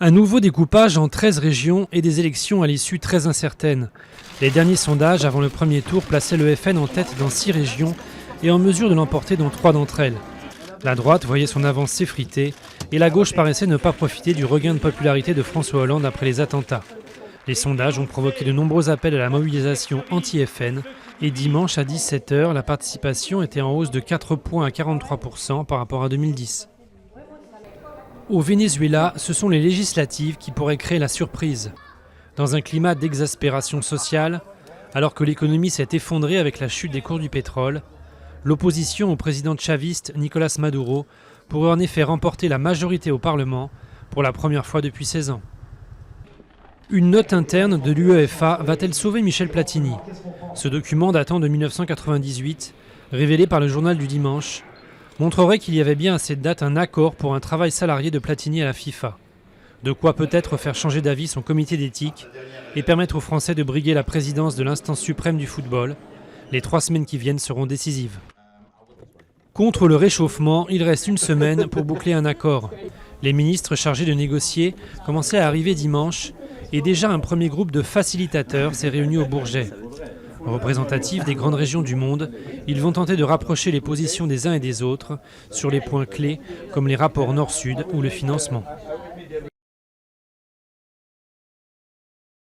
Un nouveau découpage en 13 régions et des élections à l'issue très incertaine. Les derniers sondages avant le premier tour plaçaient le FN en tête dans 6 régions et en mesure de l'emporter dans 3 d'entre elles. La droite voyait son avance s'effriter et la gauche paraissait ne pas profiter du regain de popularité de François Hollande après les attentats. Les sondages ont provoqué de nombreux appels à la mobilisation anti-FN et dimanche à 17h, la participation était en hausse de 4 points à 43% par rapport à 2010. Au Venezuela, ce sont les législatives qui pourraient créer la surprise. Dans un climat d'exaspération sociale, alors que l'économie s'est effondrée avec la chute des cours du pétrole, l'opposition au président chaviste Nicolás Maduro pourrait en effet remporter la majorité au Parlement pour la première fois depuis 16 ans. Une note interne de l'UEFA va-t-elle sauver Michel Platini ? Ce document datant de 1998, révélé par le journal du dimanche, montrerait qu'il y avait bien à cette date un accord pour un travail salarié de Platini à la FIFA. De quoi peut-être faire changer d'avis son comité d'éthique et permettre aux Français de briguer la présidence de l'instance suprême du football. Les 3 semaines qui viennent seront décisives. Contre le réchauffement, il reste une semaine pour boucler un accord. Les ministres chargés de négocier commençaient à arriver dimanche et déjà un premier groupe de facilitateurs s'est réuni au Bourget. Représentatifs des grandes régions du monde, ils vont tenter de rapprocher les positions des uns et des autres sur les points clés comme les rapports Nord-Sud ou le financement.